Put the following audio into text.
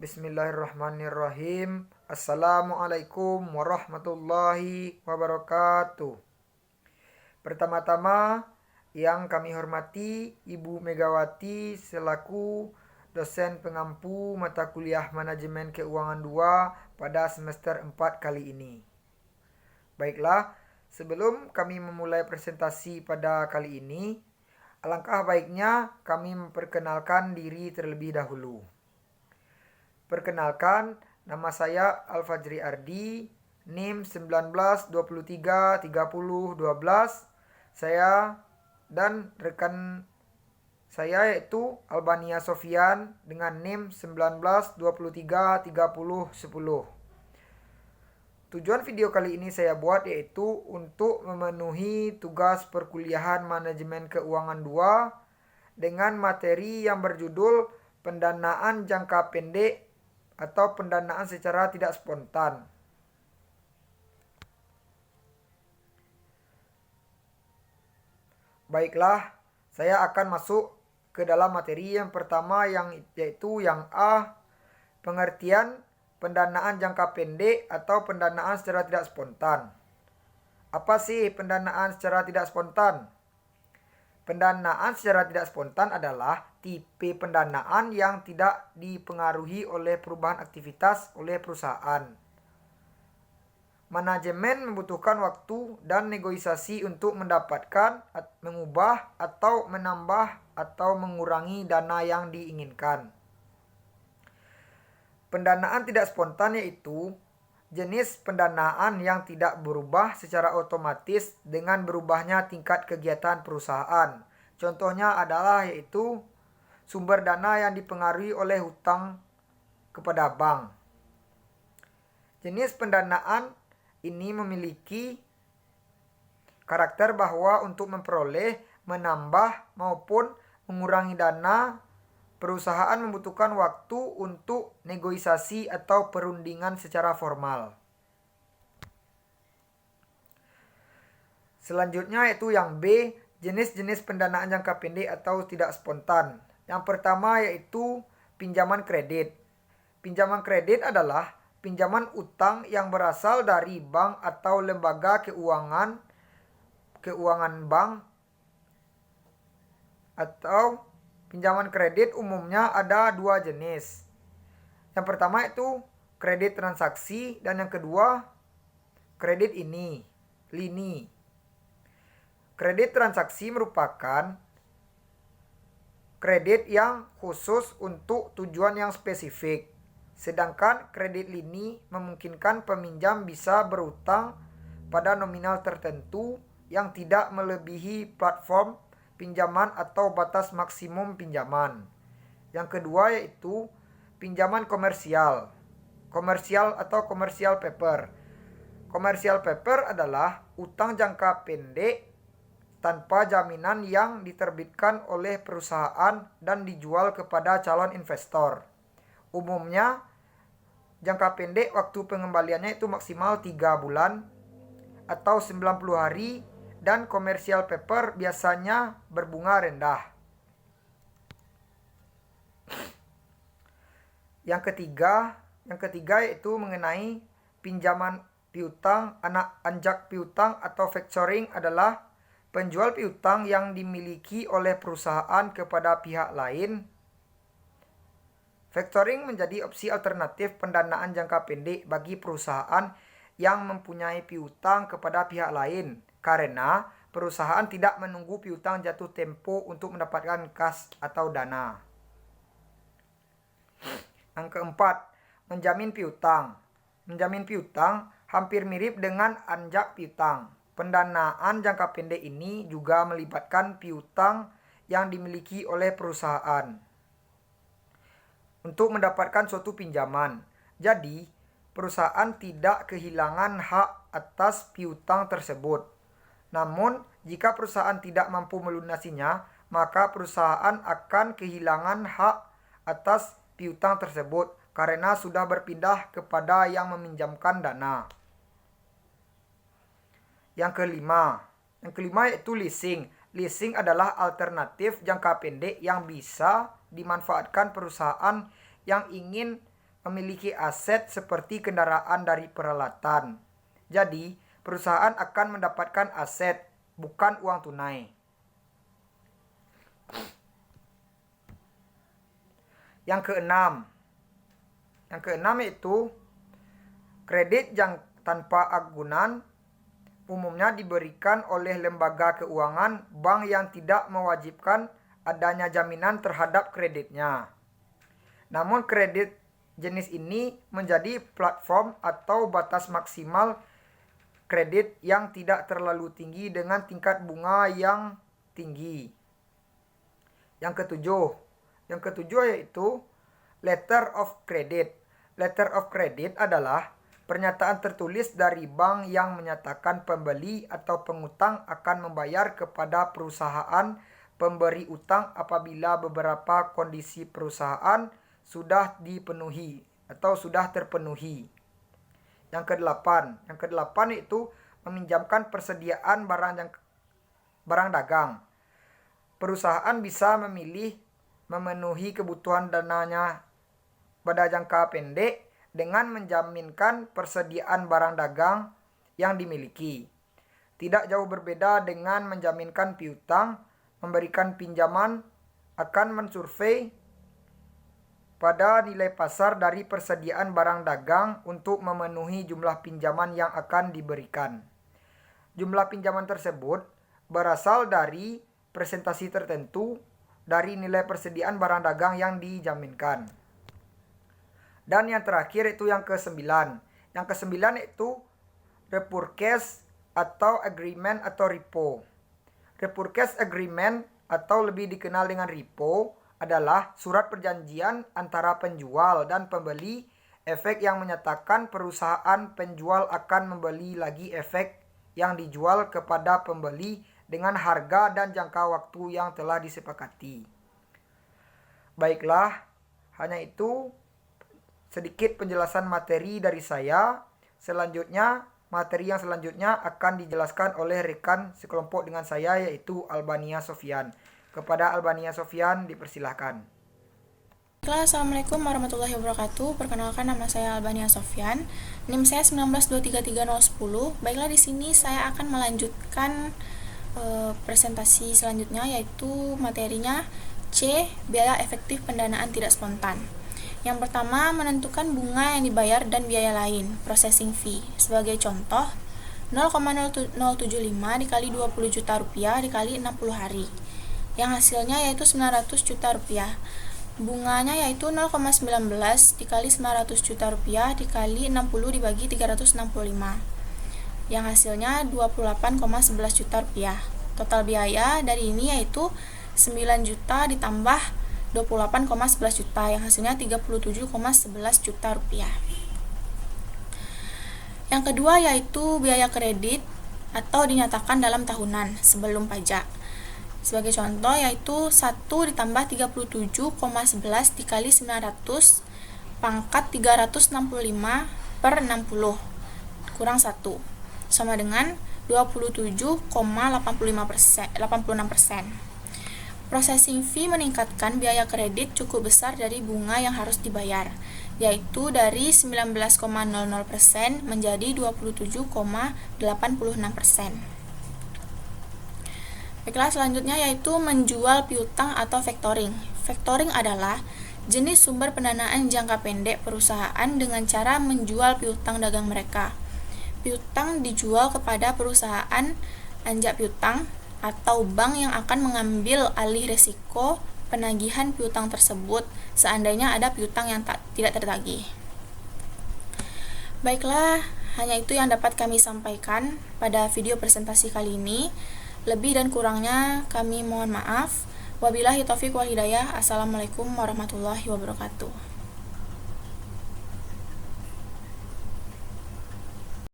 Bismillahirrahmanirrahim. Assalamualaikum warahmatullahi wabarakatuh. Pertama-tama yang kami hormati Ibu Megawati selaku dosen pengampu mata kuliah Manajemen Keuangan 2 pada semester 4 kali ini. Baiklah, sebelum kami memulai presentasi pada kali ini, alangkah baiknya kami memperkenalkan diri terlebih dahulu. Perkenalkan, nama saya Al-Fajri Ardi, NIM 19233012. Saya dan rekan saya yaitu Albania Sofian dengan NIM 19233010. Tujuan video kali ini saya buat yaitu untuk memenuhi tugas perkuliahan Manajemen Keuangan 2 dengan materi yang berjudul pendanaan jangka pendek atau pendanaan secara tidak spontan. Baiklah, saya akan masuk ke dalam materi yang pertama yaitu yang A, pengertian pendanaan jangka pendek atau pendanaan secara tidak spontan. Apa sih pendanaan secara tidak spontan? Pendanaan secara tidak spontan adalah tipe pendanaan yang tidak dipengaruhi oleh perubahan aktivitas oleh perusahaan. Manajemen membutuhkan waktu dan negosiasi untuk mendapatkan, mengubah, atau menambah atau mengurangi dana yang diinginkan. Pendanaan tidak spontan yaitu jenis pendanaan yang tidak berubah secara otomatis dengan berubahnya tingkat kegiatan perusahaan. Contohnya adalah yaitu sumber dana yang dipengaruhi oleh hutang kepada bank. Jenis pendanaan ini memiliki karakter bahwa untuk memperoleh, menambah maupun mengurangi dana, perusahaan membutuhkan waktu untuk negosiasi atau perundingan secara formal. Selanjutnya yaitu yang B, jenis-jenis pendanaan jangka pendek atau tidak spontan. Yang pertama yaitu pinjaman kredit. Pinjaman kredit adalah pinjaman utang yang berasal dari bank atau lembaga keuangan bank atau pinjaman kredit umumnya ada dua jenis. Yang pertama itu kredit transaksi dan yang kedua kredit lini. Kredit transaksi merupakan kredit yang khusus untuk tujuan yang spesifik. Sedangkan kredit lini memungkinkan peminjam bisa berutang pada nominal tertentu yang tidak melebihi platform pinjaman atau batas maksimum pinjaman. Yang kedua yaitu pinjaman komersial. Komersial atau commercial paper. Commercial paper adalah utang jangka pendek tanpa jaminan yang diterbitkan oleh perusahaan dan dijual kepada calon investor. Umumnya jangka pendek waktu pengembaliannya itu maksimal 3 bulan atau 90 hari dan commercial paper biasanya berbunga rendah. Yang ketiga yaitu mengenai pinjaman piutang, anjak piutang atau factoring adalah penjual piutang yang dimiliki oleh perusahaan kepada pihak lain. Factoring menjadi opsi alternatif pendanaan jangka pendek bagi perusahaan yang mempunyai piutang kepada pihak lain karena perusahaan tidak menunggu piutang jatuh tempo untuk mendapatkan kas atau dana. Yang keempat, menjamin piutang. Menjamin piutang hampir mirip dengan anjak piutang. Pendanaan jangka pendek ini juga melibatkan piutang yang dimiliki oleh perusahaan untuk mendapatkan suatu pinjaman. Jadi, perusahaan tidak kehilangan hak atas piutang tersebut. Namun, jika perusahaan tidak mampu melunasinya, maka perusahaan akan kehilangan hak atas piutang tersebut karena sudah berpindah kepada yang meminjamkan dana. Yang kelima yaitu leasing. Leasing adalah alternatif jangka pendek yang bisa dimanfaatkan perusahaan yang ingin memiliki aset seperti kendaraan dari peralatan. Jadi, perusahaan akan mendapatkan aset, bukan uang tunai. Yang keenam yaitu kredit yang tanpa agunan umumnya diberikan oleh lembaga keuangan bank yang tidak mewajibkan adanya jaminan terhadap kreditnya. Namun kredit jenis ini menjadi platform atau batas maksimal kredit yang tidak terlalu tinggi dengan tingkat bunga yang tinggi. Yang ketujuh yaitu letter of credit. Letter of credit adalah pernyataan tertulis dari bank yang menyatakan pembeli atau pengutang akan membayar kepada perusahaan pemberi utang apabila beberapa kondisi perusahaan sudah dipenuhi atau sudah terpenuhi. Yang kedelapan itu meminjamkan persediaan barang dagang. Perusahaan bisa memilih memenuhi kebutuhan dananya pada jangka pendek dengan menjaminkan persediaan barang dagang yang dimiliki. Tidak jauh berbeda dengan menjaminkan piutang, memberikan pinjaman akan mensurvei pada nilai pasar dari persediaan barang dagang untuk memenuhi jumlah pinjaman yang akan diberikan. Jumlah pinjaman tersebut berasal dari presentasi tertentu dari nilai persediaan barang dagang yang dijaminkan. Dan yang terakhir itu yang kesembilan. Yang kesembilan itu repurchase atau agreement atau repo. Repurchase agreement atau lebih dikenal dengan repo adalah surat perjanjian antara penjual dan pembeli efek yang menyatakan perusahaan penjual akan membeli lagi efek yang dijual kepada pembeli dengan harga dan jangka waktu yang telah disepakati. Baiklah, hanya itu sedikit penjelasan materi dari saya. Materi yang selanjutnya akan dijelaskan oleh rekan sekelompok dengan saya yaitu Albania Sofyan. Kepada Albania Sofyan dipersilahkan. Assalamualaikum warahmatullahi wabarakatuh. Perkenalkan, nama saya Albania Sofyan. NIM saya 192333010. Baiklah, di sini saya akan melanjutkan presentasi selanjutnya yaitu materinya C. Biaya efektif pendanaan tidak spontan. Yang pertama, menentukan bunga yang dibayar dan biaya lain, processing fee. Sebagai contoh, 0,075 dikali 20 juta rupiah dikali 60 hari. Yang hasilnya yaitu 900 juta rupiah. Bunganya yaitu 0,19 dikali 900 juta rupiah dikali 60 dibagi 365. Yang hasilnya 28,11 juta rupiah. Total biaya dari ini yaitu 9 juta ditambah 28,11 juta yang hasilnya 37,11 juta rupiah. Yang kedua yaitu biaya kredit atau dinyatakan dalam tahunan sebelum pajak. Sebagai contoh yaitu 1 ditambah 37,11 dikali 900 pangkat 365 per 60 kurang 1 sama dengan 27,86%. Processing fee meningkatkan biaya kredit cukup besar dari bunga yang harus dibayar, yaitu dari 19,00% menjadi 27,86%. Baiklah, selanjutnya yaitu menjual piutang atau factoring. Factoring adalah jenis sumber pendanaan jangka pendek perusahaan dengan cara menjual piutang dagang mereka. Piutang dijual kepada perusahaan anjak piutang atau bank yang akan mengambil alih risiko penagihan piutang tersebut seandainya ada piutang yang tidak tertagih. Baiklah, hanya itu yang dapat kami sampaikan pada video presentasi kali ini. Lebih dan kurangnya kami mohon maaf. Wabillahi taufiq wal hidayah. Assalamualaikum warahmatullahi wabarakatuh.